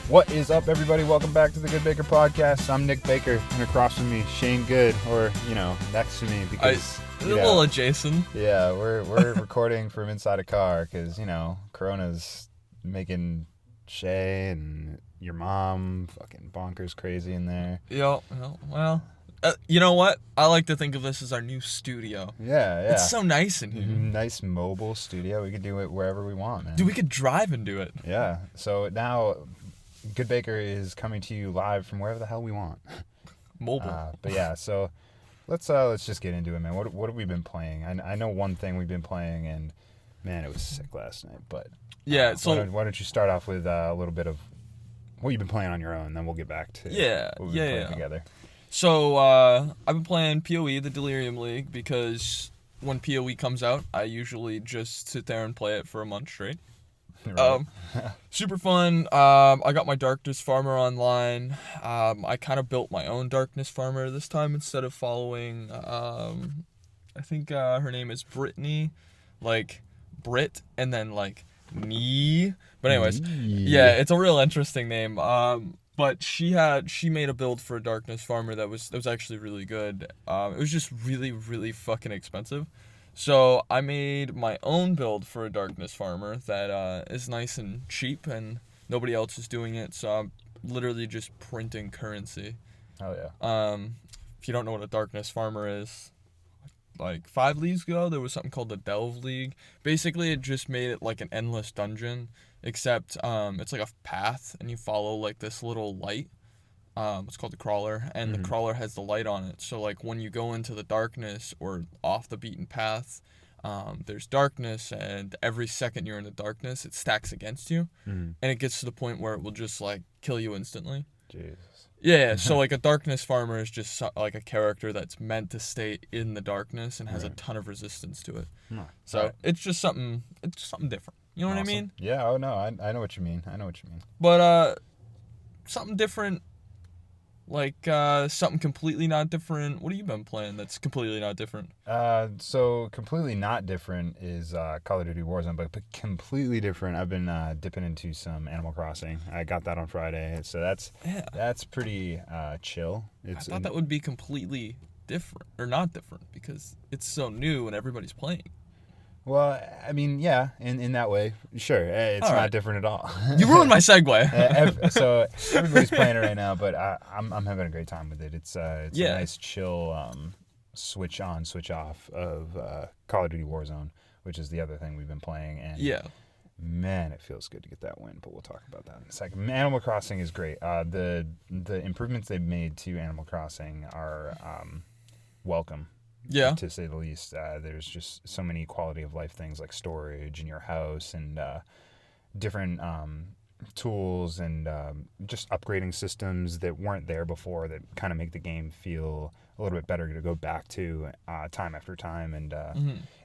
What is up, everybody? Welcome back to the GoodeBaker podcast. I'm Nick Baker, and across from me, Shane Good, or, next to me, because... a little adjacent. Yeah, we're recording from inside a car, because, Corona's making Shay and your mom fucking bonkers crazy in there. Well, you know what? I like to think of this as our new studio. Yeah. It's so nice in here. Nice mobile studio. We could do it wherever we want, man. Dude, we could drive and do it. Yeah, so now... GoodeBaker is coming to you live from wherever the hell we want. Mobile. But yeah, so let's just get into it, man. What have we been playing? I know one thing we've been playing, and man, it was sick last night. But yeah, so why don't you start off with a little bit of what you've been playing on your own, then we'll get back to what we've been playing together. So I've been playing PoE, the Delirium League, because when PoE comes out, I usually just sit there and play it for a month straight. Right. Super fun. I got my Darkness Farmer online. I kind of built my own Darkness Farmer this time instead of following, I think her name is Brittany, like Brit, and then like Nee. But anyways, yeah, it's a real interesting name. But she made a build for a Darkness Farmer that was actually really good. It was just really, really fucking expensive. So I made my own build for a Darkness Farmer that is nice and cheap, and nobody else is doing it, so I'm literally just printing currency. Oh, yeah. If you don't know what a Darkness Farmer is, like 5 leagues ago, there was something called the Delve League. Basically, it just made it like an endless dungeon, except it's like a path, and you follow like this little light. It's called the Crawler, and the Crawler has the light on it. So, like, when you go into the darkness or off the beaten path, there's darkness, and every second you're in the darkness, it stacks against you, and it gets to the point where it will just, like, kill you instantly. Jesus. Yeah, so, like, a Darkness Farmer is just, like, a character that's meant to stay in the darkness and has a ton of resistance to it. So, it's just something different. You know what I mean? Yeah, oh, no, I know what you mean. But, something different... Like, something completely not different. What have you been playing that's completely not different? So completely not different is Call of Duty Warzone, but completely different, I've been dipping into some Animal Crossing. I got that on Friday, so that's pretty chill. I thought that would be completely different, or not different, because it's so new and everybody's playing. Well, I mean, yeah, in that way, sure. It's all not right. different at all. You ruined my segue. So everybody's playing it right now, but I'm having a great time with it. It's a nice, chill switch on, switch off of Call of Duty Warzone, which is the other thing we've been playing. And man, it feels good to get that win, but we'll talk about that in a second. Animal Crossing is great. The improvements they've made to Animal Crossing are welcome. Yeah. To say the least. There's just so many quality of life things like storage in your house and different tools and just upgrading systems that weren't there before that kind of make the game feel a little bit better to go back to time after time. And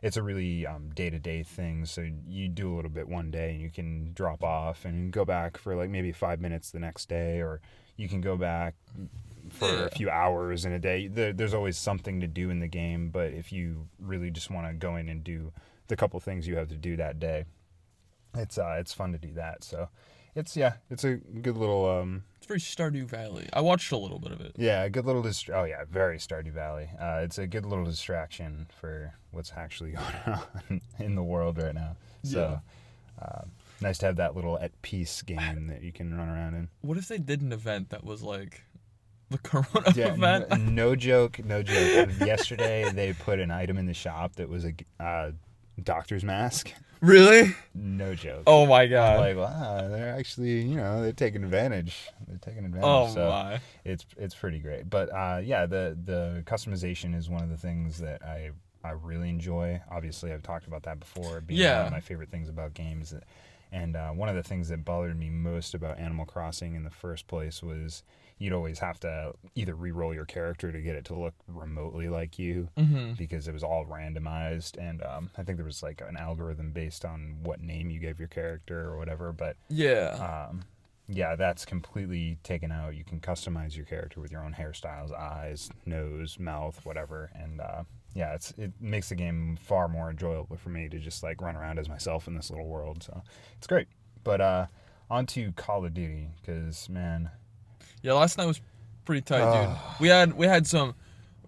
it's a really day-to-day thing. So you do a little bit one day and you can drop off and go back for like maybe 5 minutes the next day, or you can go back for a few hours in a day. There's always something to do in the game, but if you really just want to go in and do the couple things you have to do that day, it's fun to do that. So it's a good little it's very Stardew Valley. I watched a little bit of it. Yeah, a good little very Stardew Valley. It's a good little distraction for what's actually going on in the world right now. So nice to have that little at peace game that you can run around in. What if they did an event that was like the Corona event? No joke. Yesterday, they put an item in the shop that was a doctor's mask. Really? No joke. Oh, my God. I'm like, wow, they're actually, they're taking advantage. Oh, so my. It's pretty great. But, the customization is one of the things that I really enjoy. Obviously, I've talked about that before, being one of my favorite things about games. And one of the things that bothered me most about Animal Crossing in the first place was you'd always have to either re-roll your character to get it to look remotely like you, because it was all randomized. And I think there was like an algorithm based on what name you gave your character or whatever. But that's completely taken out. You can customize your character with your own hairstyles, eyes, nose, mouth, whatever. And it makes the game far more enjoyable for me to just like run around as myself in this little world. So it's great. But On to Call of Duty, because, man. Yeah, last night was pretty tight, dude. We had some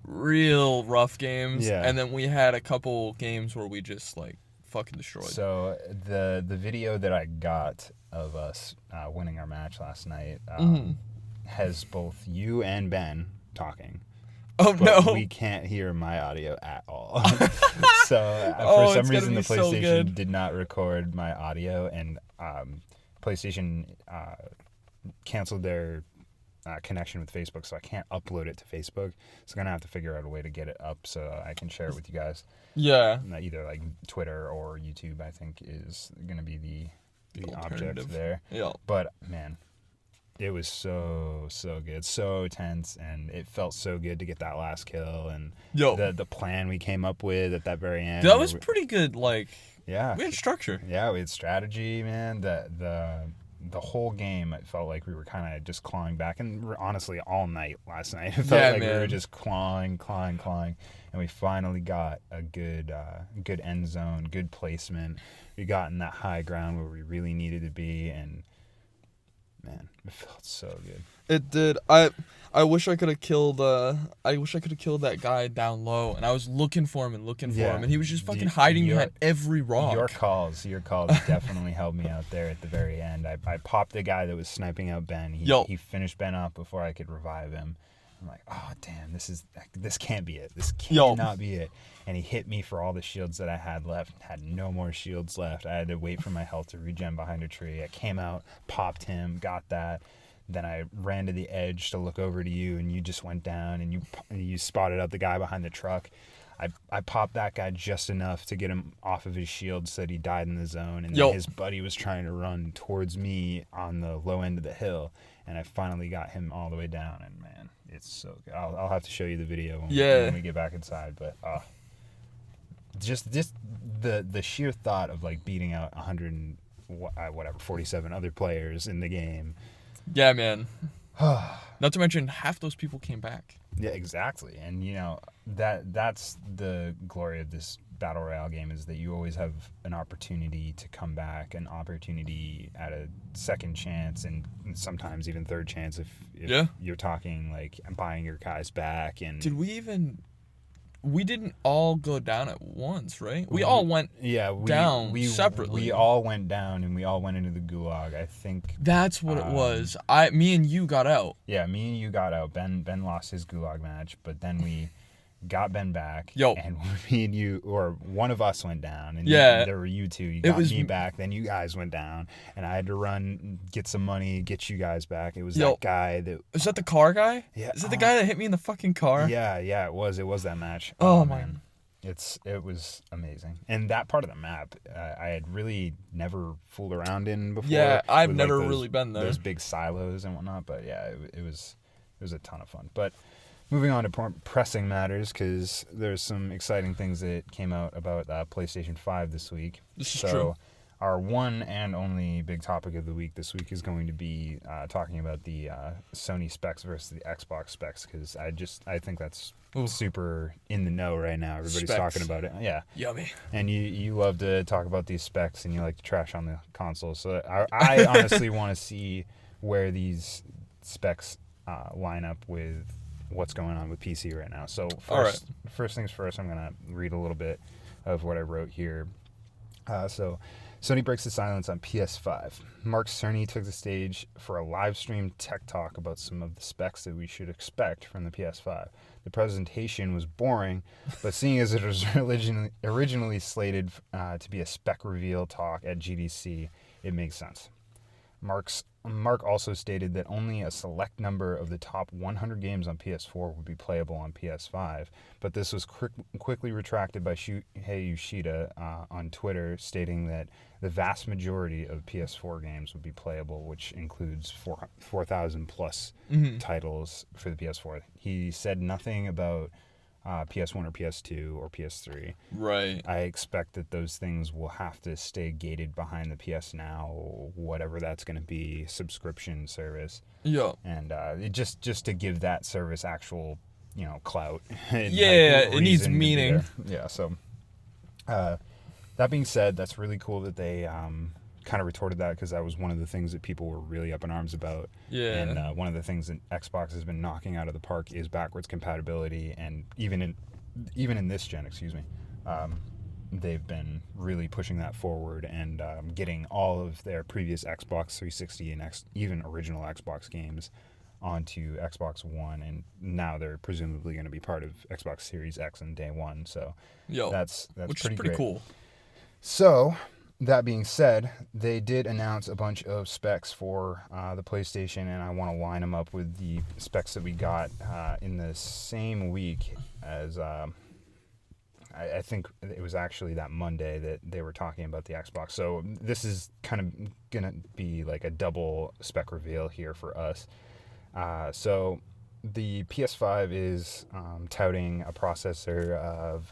real rough games, Yeah. and then we had a couple games where we just like fucking destroyed. So the video that I got of us winning our match last night has both you and Ben talking. Oh But no! we can't hear my audio at all. So Oh, for some it's gonna reason be the so PlayStation good. did not record my audio, and PlayStation canceled their connection with Facebook, so I can't upload it to Facebook. So I'm gonna have to figure out a way to get it up so I can share it with you guys. Yeah. Either like Twitter or YouTube, I think, is gonna be the object Alternative. there. Yeah. But man, it was so good, so tense, and it felt so good to get that last kill, and the plan we came up with at that very end. That was pretty good. Like, yeah, we had structure. Yeah, we had strategy, man. The whole game, it felt like we were kind of just clawing back, and honestly, all night last night, it felt like we were just clawing, and we finally got a good end zone, good placement. We got in that high ground where we really needed to be, and man, it felt so good. It did. I wish I could have killed. I wish I could have killed that guy down low, and I was looking for him, and he was just fucking hiding behind every rock. Your calls definitely helped me out there at the very end. I popped the guy that was sniping out Ben. He finished Ben up before I could revive him. I'm like, oh damn, this can't be it. This cannot be it. And he hit me for all the shields that I had left. Had no more shields left. I had to wait for my health to regen behind a tree. I came out, popped him, got that. Then I ran to the edge to look over to you, and you just went down, and you spotted out the guy behind the truck. I popped that guy just enough to get him off of his shield so that he died in the zone, and then his buddy was trying to run towards me on the low end of the hill, and I finally got him all the way down, and man, it's so good. I'll have to show you the video when we get back inside, but just the sheer thought of like beating out 47 other players in the game. Yeah, man. Not to mention, half those people came back. Yeah, exactly. And, that's the glory of this Battle Royale game, is that you always have an opportunity to come back, an opportunity at a second chance, and sometimes even third chance if you're talking, like, buying your guys back. And did we didn't all go down at once, right? We all went down separately. We all went down, and we all went into the gulag, I think. That's what it was. Me and you got out. Yeah, me and you got out. Ben lost his gulag match, but then we got Ben back. And me and you, or one of us went down, and there were you two. You got me back, then you guys went down, and I had to run, get some money, get you guys back. It was that guy that... Is that the car guy? Yeah. Is that the guy that hit me in the fucking car? Yeah, it was that match. Oh man. It was amazing. And that part of the map, I had really never fooled around in before. Yeah, I've never really been there. Those big silos and whatnot, but yeah, it was a ton of fun. But moving on to pressing matters, because there's some exciting things that came out about PlayStation 5 this week. This is true. Our one and only big topic of the week this week is going to be talking about the Sony specs versus the Xbox specs, because I think that's super in the know right now. Everybody's talking about it. Yeah. Yummy. And you love to talk about these specs, and you like to trash on the console. So I honestly want to see where these specs line up with what's going on with PC right now. So first things first, I'm going to read a little bit of what I wrote here. So Sony breaks the silence on PS5. Mark Cerny took the stage for a live stream tech talk about some of the specs that we should expect from the PS5. The presentation was boring, but seeing as it was originally slated to be a spec reveal talk at GDC, it makes sense. Mark also stated that only a select number of the top 100 games on PS4 would be playable on PS5, but this was quickly retracted by Shuhei Yoshida on Twitter, stating that the vast majority of PS4 games would be playable, which includes 4,000 plus titles for the PS4. He said nothing about PS1 or PS2 or PS3. Right. I expect that those things will have to stay gated behind the PS Now, whatever that's going to be, subscription service. Yeah. And just to give that service actual, clout. It needs meaning. Yeah. So, that being said, that's really cool that they kind of retorted that because that was one of the things that people were really up in arms about. Yeah. And one of the things that Xbox has been knocking out of the park is backwards compatibility, and even in this gen, they've been really pushing that forward and getting all of their previous Xbox 360 and even original Xbox games onto Xbox One, and now they're presumably going to be part of Xbox Series X on day one. So that's which pretty is pretty great. cool. So that being said, they did announce a bunch of specs for the PlayStation, and I want to line them up with the specs that we got in the same week as I think it was actually that Monday that they were talking about the Xbox. So this is kind of going to be like a double spec reveal here for us. So the PS5 is touting a processor of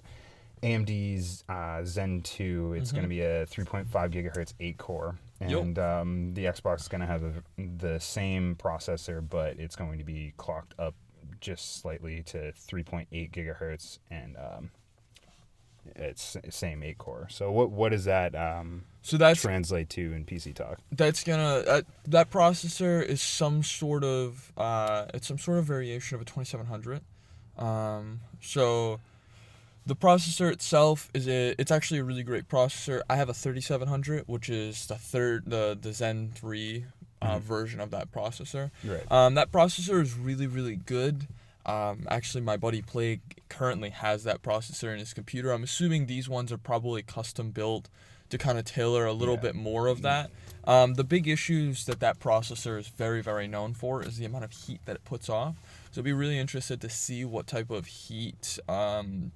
AMD's Zen 2. It's going to be a 3.5 gigahertz 8-core. And the Xbox is going to have the same processor, but it's going to be clocked up just slightly to 3.8 gigahertz, and it's same 8-core. So what does that translate to in PC talk? That's gonna that processor is some sort of variation of a 2700. So the processor itself it's actually a really great processor. I have a 3700, which is the Zen 3 version of that processor. Right. That processor is really, really good. Actually, my buddy Plague currently has that processor in his computer. I'm assuming these ones are probably custom built to kind of tailor a little bit more of that. The big issues that processor is very, very known for is the amount of heat that it puts off. So I'd be really interested to see what type of heat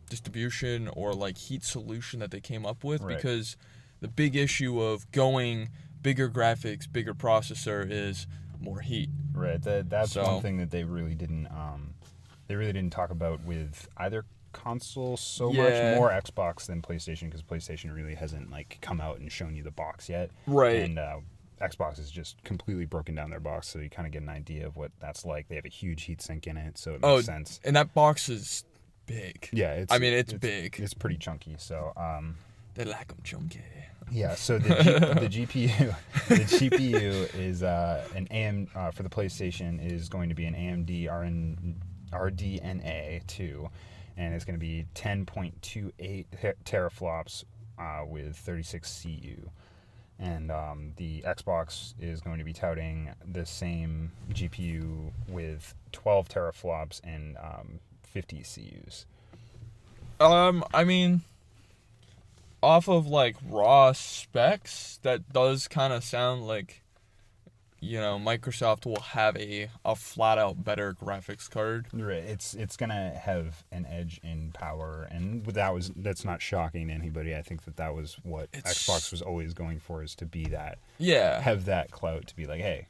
distribution or like heat solution that they came up with, because the big issue of going bigger graphics, bigger processor is more heat. Right. That's one thing that they really didn't talk about with either console so much, more Xbox than PlayStation, because PlayStation really hasn't like come out and shown you the box yet. Right. And Xbox is just completely broken down their box, so you kind of get an idea of what that's like. They have a huge heatsink in it, so it makes sense. And that box is big. Yeah, it's big. It's pretty chunky. So they like them chunky. Yeah, so the GPU is an AM for the PlayStation is going to be an AMD RDNA 2, and it's going to be 10.28 teraflops with 36 CU. And the Xbox is going to be touting the same GPU with 12 teraflops and 50 CUs. I mean, off of like raw specs, that does kind of sound like, Microsoft will have a flat out better graphics card. Right. It's gonna have an edge in power, and that's not shocking to anybody. I think that was what Xbox was always going for, is to be that. Yeah. Have that clout to be like, hey,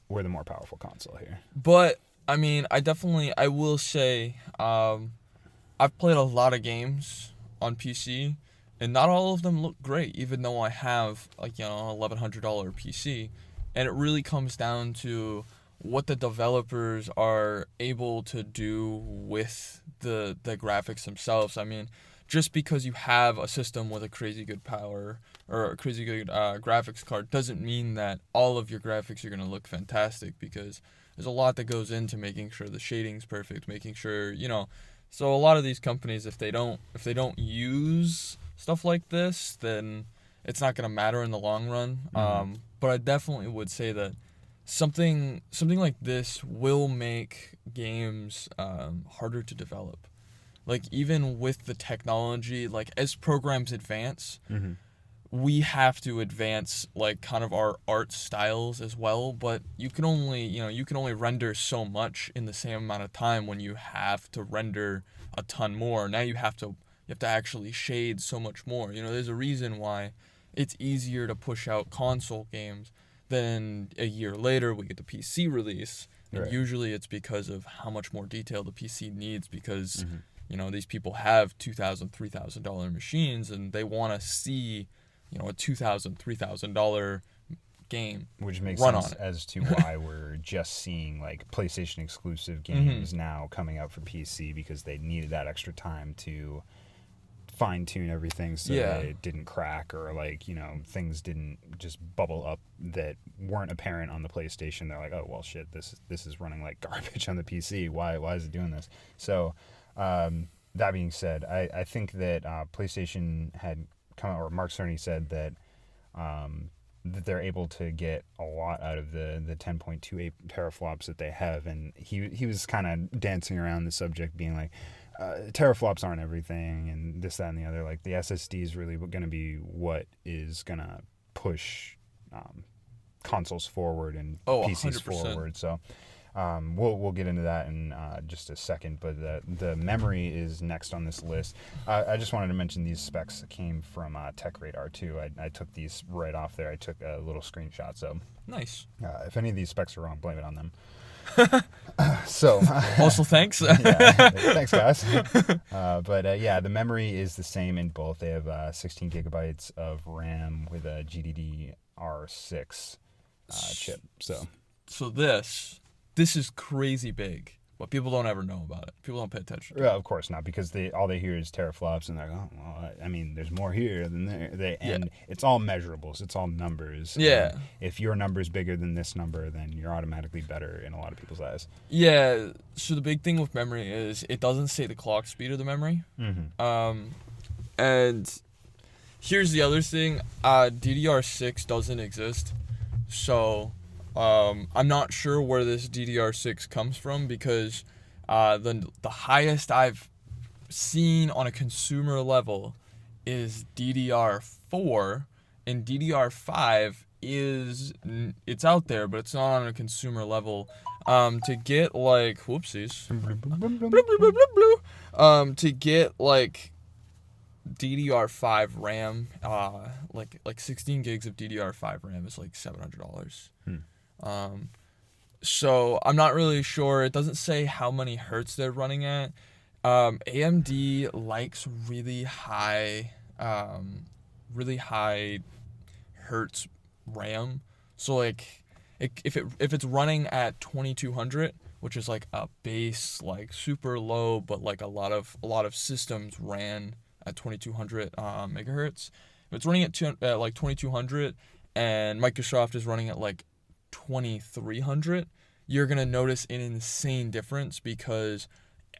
we're the more powerful console here. But I mean, I will say, I've played a lot of games on PC, and not all of them look great, even though I have $1,100 PC. And it really comes down to what the developers are able to do with the graphics themselves. I mean, just because you have a system with a crazy good power or a crazy good graphics card doesn't mean that all of your graphics are going to look fantastic, because there's a lot that goes into making sure the shading's perfect, making sure, So a lot of these companies, if they don't use stuff like this, then it's not going to matter in the long run. Mm-hmm. But I definitely would say that something like this will make games harder to develop. Like, even with the technology, like as programs advance, we have to advance like kind of our art styles as well. But you can only render so much in the same amount of time when you have to render a ton more. Now you have to actually shade so much more. There's a reason why it's easier to push out console games than a year later we get the PC release. And usually it's because of how much more detail the PC needs, because, these people have $2,000, $3,000 machines, and they want to see, a $2,000, $3,000 game. Which makes run sense on it. as to why we're just seeing like PlayStation exclusive games now coming out for PC, because they needed that extra time to fine tune everything so Yeah. that it didn't crack or like, things didn't just bubble up that weren't apparent on the PlayStation. They're like, oh well, shit, this is running like garbage on the PC. Why is it doing this? So that being said, I think that PlayStation had come, or Mark Cerny said that that they're able to get a lot out of the 10.28 teraflops that they have, and he was kind of dancing around the subject, being like, teraflops aren't everything, and this, that, and the other. Like, the SSD is really going to be what is going to push consoles forward and PCs 100%. forward. So we'll get into that in just a second, but the memory is next on this list. I just wanted to mention these specs came from TechRadar too. I took these right off there. I took a little screenshot. So Nice. if any of these specs are wrong, blame it on them. So Also, thanks. yeah, thanks guys. But yeah, the memory is the same in both. They have 16 gigabytes of RAM with a GDDR6 chip. So this is crazy big, but people don't ever know about it. People don't pay attention to it. Yeah, of course not, because all they hear is teraflops, and they're like, oh, well, I mean, there's more here than there. And it's all measurables. It's all numbers. Yeah. And if your number is bigger than this number, then you're automatically better in a lot of people's eyes. Yeah. So the big thing with memory is it doesn't say the clock speed of the memory. Mm-hmm. And here's the other thing. DDR6 doesn't exist. So I'm not sure where this DDR6 comes from, because the highest I've seen on a consumer level is DDR4, and DDR5 it's out there, but it's not on a consumer level. To get like to get like DDR5 RAM, like 16 gigs of DDR5 RAM is like $700. So I'm not really sure. It doesn't say how many hertz they're running at. AMD likes really high hertz RAM. So like if it's running at 2200, which is like a base, like super low, but like a lot of systems ran at 2200 megahertz. If it's running at like 2200 and Microsoft is running at like 2300, you're gonna notice an insane difference, because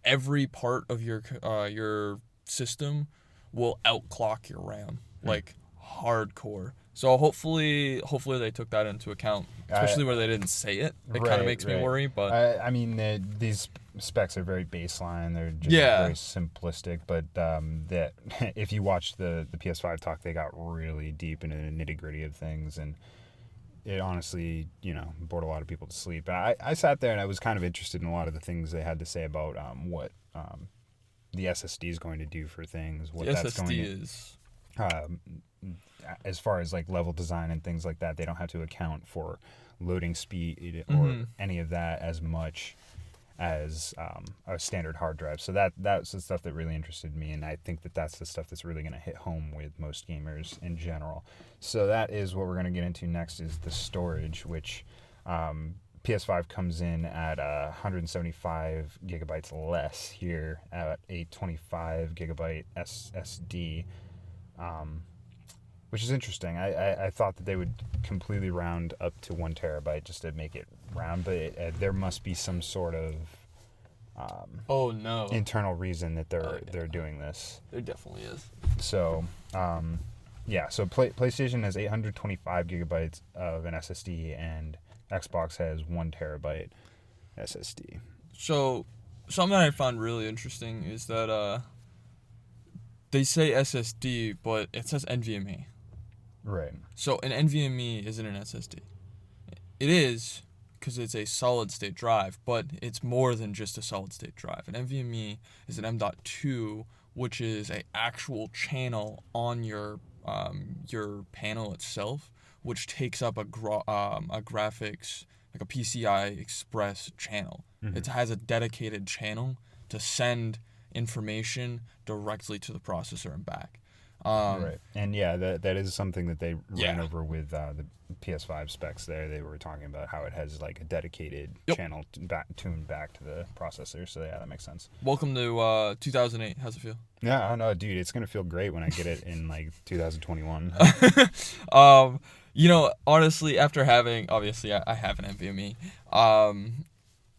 every part of your system will outclock your RAM, like hardcore. So hopefully they took that into account, especially where they didn't say it. It kind of makes me worry, but I mean, these specs are very baseline. They're just very simplistic. But that if you watch the PS5 talk, they got really deep into the nitty gritty of things, and it honestly, bored a lot of people to sleep. And I sat there and I was kind of interested in a lot of the things they had to say about what the SSD is going to do for things. What the that's SSD going to, is. As far as like level design and things like that, they don't have to account for loading speed or any of that as much as a standard hard drive. So that's the stuff that really interested me, and I think that's the stuff that's really going to hit home with most gamers in general. So that is what we're going to get into next, is the storage, which PS5 comes in at 175 gigabytes less here at a 25 gigabyte SSD, which is interesting. I thought that they would completely round up to 1 terabyte just to make it round, but there must be some sort of internal reason that they're doing this. There definitely is. So so PlayStation has 825 gigabytes of an SSD, and Xbox has 1 terabyte SSD. So something that I found really interesting is that they say SSD, but it says NVMe. Right. So an NVMe isn't an SSD. It is, because it's a solid state drive, but it's more than just a solid state drive. An NVMe is an M.2, which is an actual channel on your panel itself, which takes up a graphics, like a PCI Express channel. Mm-hmm. It has a dedicated channel to send information directly to the processor and back. Right. And yeah, that is something that they ran Yeah. over with the PS5 specs there. They were talking about how it has like a dedicated Yep. channel tuned back to the processor. So yeah, that makes sense. Welcome to 2008. How's it feel? Yeah, I don't know, dude. It's gonna feel great when I get it in like 2021. Honestly, after having obviously I have an NVMe.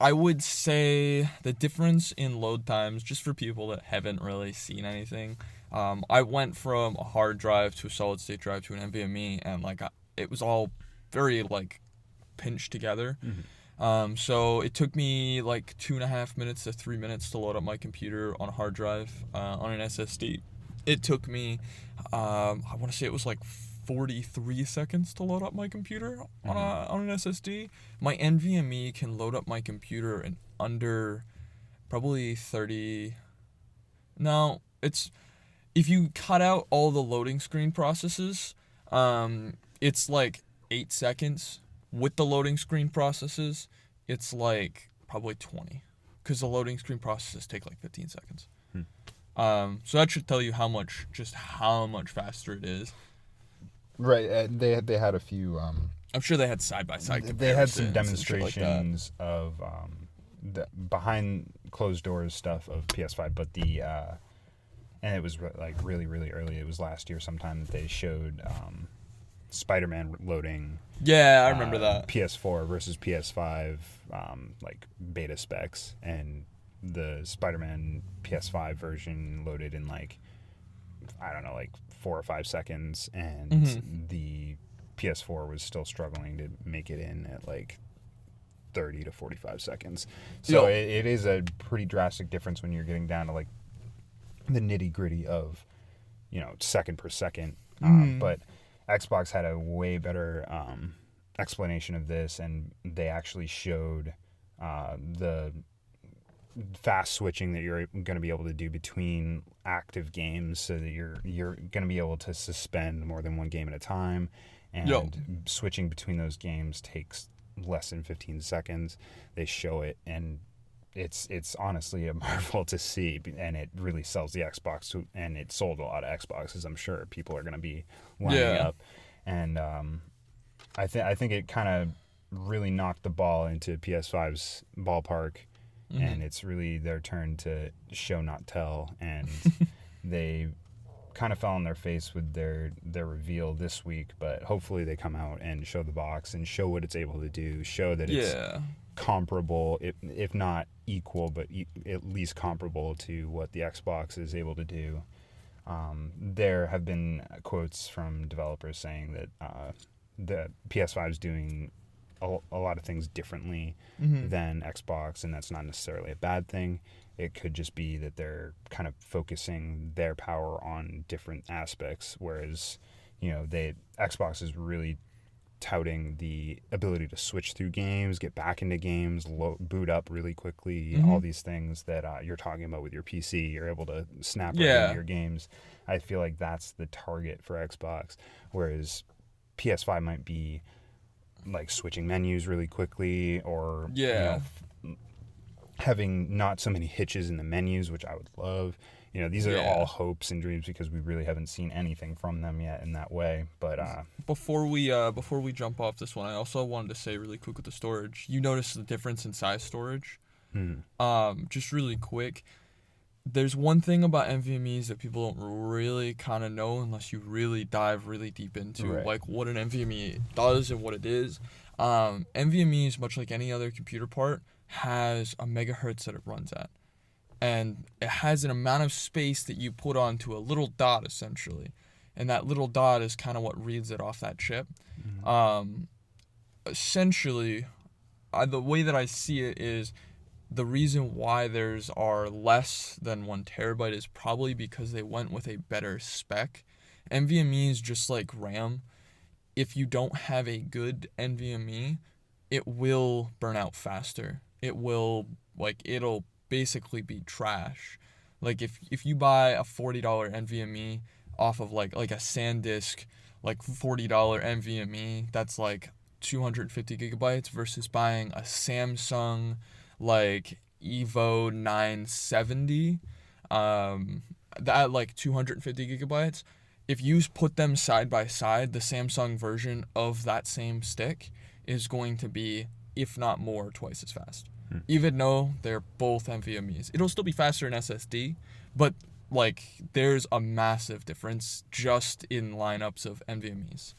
I would say the difference in load times, just for people that haven't really seen anything. I went from a hard drive to a solid state drive to an NVMe, and it was all very like pinched together. Mhm. So it took me like 2.5 minutes to 3 minutes to load up my computer on a hard drive on an SSD. It took me, I want to say it was like 43 seconds to load up my computer on an SSD. My NVMe can load up my computer in under probably 30. No, it's if you cut out all the loading screen processes, it's like 8 seconds. With the loading screen processes, it's like probably 20, because the loading screen processes take like 15 seconds. Hmm. So that should tell you how much faster it is. Right. They had a few. I'm sure they had side by side They had some comparisons and shit like that. demonstrations of the behind closed doors stuff of PS5, but and it was like really really early. It was last year sometime that they showed Spider-Man loading. Yeah, I remember that. PS4 versus PS5 like beta specs, and the Spider-Man PS5 version loaded in like, I don't know, like 4 or 5 seconds, and the PS4 was still struggling to make it in at like 30 to 45 seconds. So it is a pretty drastic difference when you're getting down to like the nitty gritty of, second per second. But Xbox had a way better explanation of this, and they actually showed the fast switching that you're going to be able to do between active games, so that you're going to be able to suspend more than one game at a time, and switching between those games takes less than 15 seconds. They show it, and it's honestly a marvel to see, and it really sells the Xbox, and it sold a lot of Xboxes. I'm sure people are going to be lining up, and I think it kind of really knocked the ball into PS5's ballpark. And it's really their turn to show not tell, and they kind of fell on their face with their reveal this week, but hopefully they come out and show the box and show what it's able to do, show that it's comparable, if not equal, but at least comparable to what the Xbox is able to do. There have been quotes from developers saying that the PS5 is doing a lot of things differently than Xbox, and that's not necessarily a bad thing. It could just be that they're kind of focusing their power on different aspects, whereas Xbox is really touting the ability to switch through games, get back into games, boot up really quickly, all these things that you're talking about with your PC. You're able to snap right into your games. I feel like that's the target for Xbox, whereas PS5 might be like switching menus really quickly, or having not so many hitches in the menus, which I would love. These are all hopes and dreams, because we really haven't seen anything from them yet in that way. But before we jump off this one, I also wanted to say really quick with the storage. You notice the difference in size storage? Just really quick. There's one thing about NVMEs that people don't really kind of know unless you really dive really deep into like what an NVMe does and what it is. NVMEs, much like any other computer part, has a megahertz that it runs at, and it has an amount of space that you put onto a little dot essentially, and that little dot is kind of what reads it off that chip. Essentially, the way that I see it is, the reason why there's are less than 1 terabyte is probably because they went with a better spec. NVMe is just like RAM. If you don't have a good NVMe, it will burn out faster. It'll basically be trash. Like if you buy a $40 NVMe off of like a SanDisk, like $40 NVMe, that's like 250 gigabytes, versus buying a Samsung like Evo 970 that like 250 gigabytes, if you put them side by side, the Samsung version of that same stick is going to be, if not more, twice as fast. Even though they're both NVMe's. It'll still be faster in SSD, but like there's a massive difference just in lineups of NVMe's.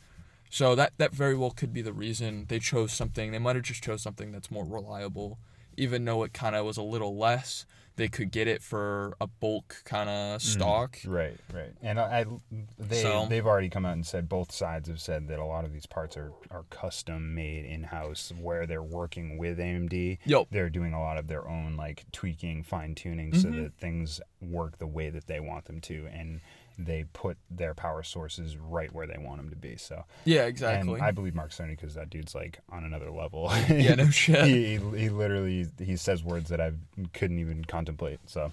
So that very well could be the reason they chose something. They might have just chose something that's more reliable. Even though it kind of was a little less, they could get it for a bulk kind of stock. Right. And they've already come out and said, both sides have said that a lot of these parts are custom made in-house where they're working with AMD. Yep. They're doing a lot of their own like tweaking, fine-tuning so that things work the way that they want them to, and they put their power sources right where they want them to be. So yeah, exactly. And I believe Mark Cerny because that dude's like on another level. Yeah, no shit. He literally says words that I couldn't even contemplate. So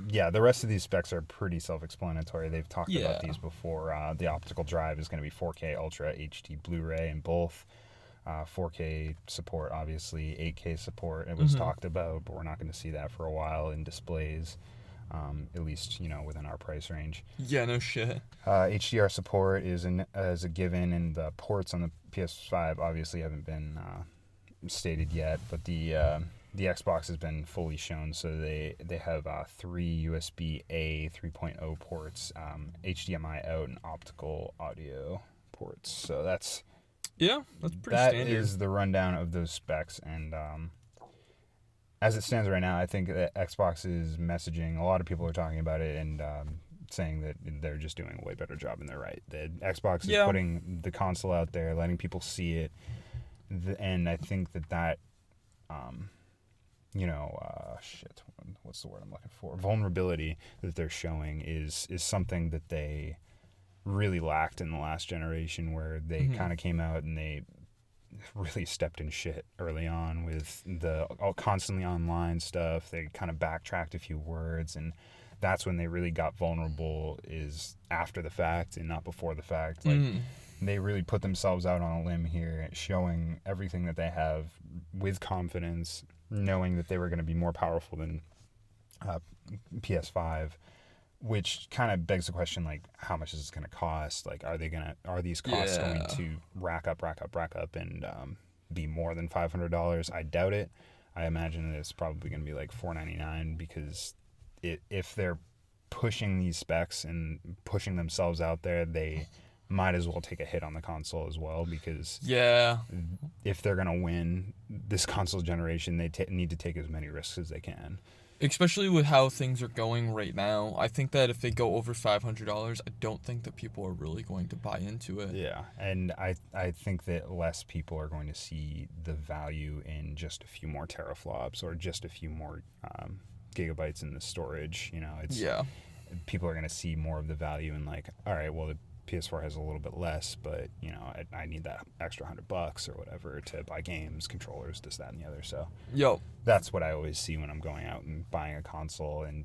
yeah, the rest of these specs are pretty self-explanatory. They've talked about these before. The optical drive is going to be 4K Ultra HD Blu-ray in both. 4K support, obviously. 8K support. It was talked about, but we're not going to see that for a while in displays. At least, within our price range. Yeah, no shit. HDR support is as a given, and the ports on the PS5 obviously haven't been stated yet, but the Xbox has been fully shown, so they have 3 USB-A 3.0 ports, HDMI out, and optical audio ports. So that's pretty that standard. is the rundown of those specs, and as it stands right now, I think that Xbox's messaging, a lot of people are talking about it and saying that they're just doing a way better job, and they're right. The Xbox is putting the console out there, letting people see it, and I think that what's the word I'm looking for? Vulnerability that they're showing is something that they really lacked in the last generation, where they kind of came out and they really stepped in shit early on with the constantly online stuff. They kind of backtracked a few words, and that's when they really got vulnerable, is after the fact and not before the fact. Like they really put themselves out on a limb here, showing everything that they have with confidence, knowing that they were going to be more powerful than PS5, which kind of begs the question, like, how much is this going to cost? Like, are these costs going to rack up and be more than $500? I doubt it. I imagine that it's probably going to be like $499, because if they're pushing these specs and pushing themselves out there, they might as well take a hit on the console as well, because if they're going to win this console generation, they need to take as many risks as they can. Especially with how things are going right now, I think that if they go over $500, I don't think that people are really going to buy into it. Yeah, and I think that less people are going to see the value in just a few more teraflops or just a few more gigabytes in the storage. People are going to see more of the value in, like, all right, well, the PS4 has a little bit less, but I need that extra $100 or whatever to buy games, controllers, this, that, and the other. So that's what I always see when I'm going out and buying a console. And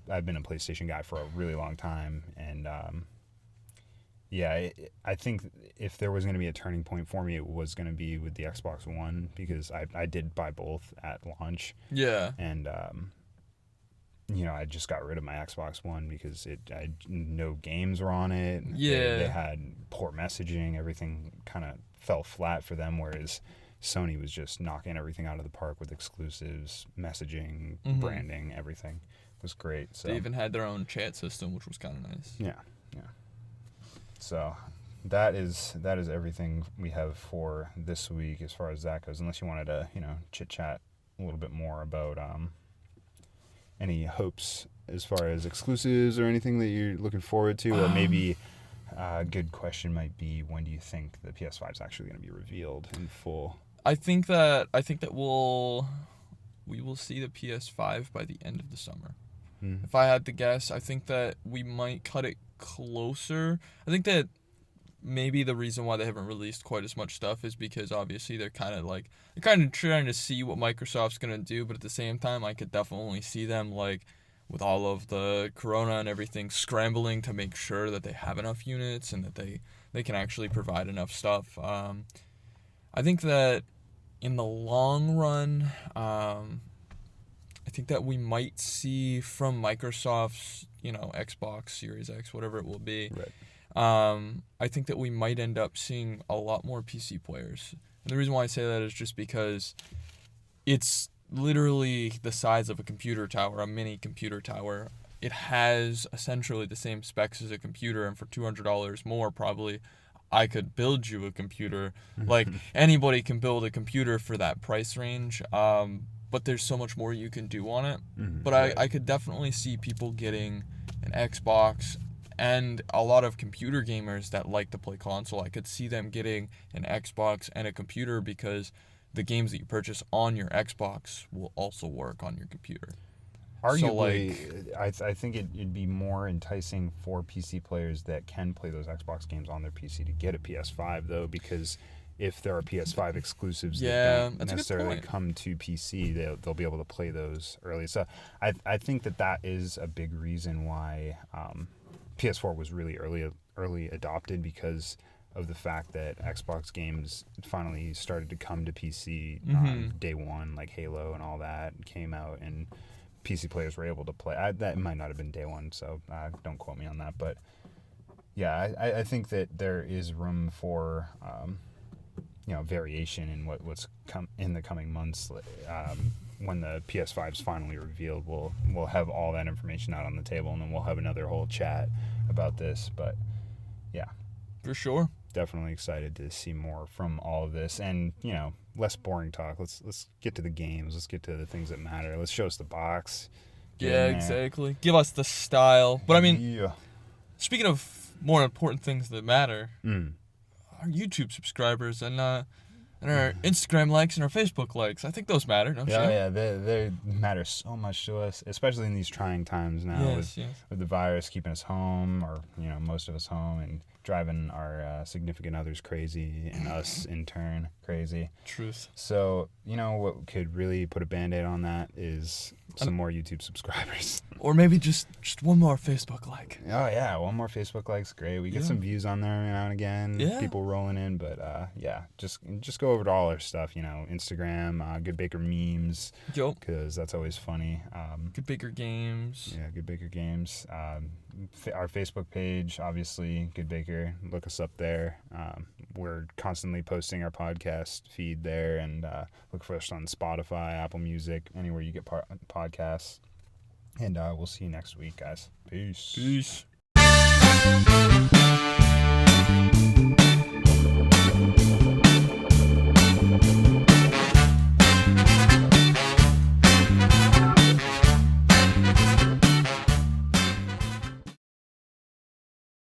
I've been a PlayStation guy for a really long time, and I think if there was going to be a turning point for me, it was going to be with the Xbox One, because I did buy both at launch. And I just got rid of my Xbox One because no games were on it. They had poor messaging. Everything kind of fell flat for them, whereas Sony was just knocking everything out of the park with exclusives, messaging, branding. Everything was great. So they even had their own chat system, which was kind of nice. Yeah. So that is everything we have for this week as far as that goes, unless you wanted to chit chat a little bit more about any hopes as far as exclusives or anything that you're looking forward to, or maybe a good question might be, when do you think the PS5 is actually going to be revealed in full? I think that we will see the PS5 by the end of the summer. If I had to guess, I think that we might cut it closer. I think that maybe the reason why they haven't released quite as much stuff is because obviously they're kind of trying to see what Microsoft's going to do, but at the same time I could definitely see them, like, with all of the corona and everything, scrambling to make sure that they have enough units and that they can actually provide enough stuff. I think that in the long run, I think that we might see from Microsoft's, Xbox Series X, whatever it will be. Right. I think that we might end up seeing a lot more PC players. And the reason why I say that is just because it's literally the size of a computer tower, a mini computer tower. It has essentially the same specs as a computer, and for $200 more, probably, I could build you a computer. Like, anybody can build a computer for that price range, but there's so much more you can do on it. But I could definitely see people getting an Xbox, and a lot of computer gamers that like to play console, I could see them getting an Xbox and a computer because the games that you purchase on your Xbox will also work on your computer. Arguably, I think it'd be more enticing for PC players that can play those Xbox games on their PC to get a PS5, though, because if there are PS5 exclusives that don't necessarily come to PC, they'll be able to play those early. So I think that is a big reason why PS4 was really early adopted, because of the fact that Xbox games finally started to come to PC day one, like Halo and all that came out, and PC players were able to play. That might not have been day one, so don't quote me on that. But yeah, I think that there is room for variation in what's come in the coming months. When the PS5 is finally revealed, we'll have all that information out on the table, and then we'll have another whole chat about this. But yeah, for sure, definitely excited to see more from all of this, and less boring talk. Let's get to the games. Let's get to the things that matter. Let's show us the box. Yeah, exactly. Give us the style. But I mean, speaking of more important things that matter, our YouTube subscribers and our Instagram likes and our Facebook likes, I think those matter, don't you? Yeah, they matter so much to us, especially in these trying times now with the virus keeping us home, or most of us home, and driving our significant others crazy, and us in turn crazy. Truth. So what could really put a Band-Aid on that is some more YouTube subscribers. Or maybe just one more Facebook like. Oh yeah, one more Facebook like's great. We get some views on there now and again. Yeah. People rolling in, but just go over to all our stuff. Instagram, GoodeBaker memes. Yup. Because that's always funny. GoodeBaker games. Yeah, GoodeBaker games. Our Facebook page, obviously, GoodeBaker. Look us up there. We're constantly posting our podcast feed there, and look for us on Spotify, Apple Music, anywhere you get podcasts. And we'll see you next week, guys. Peace. Peace.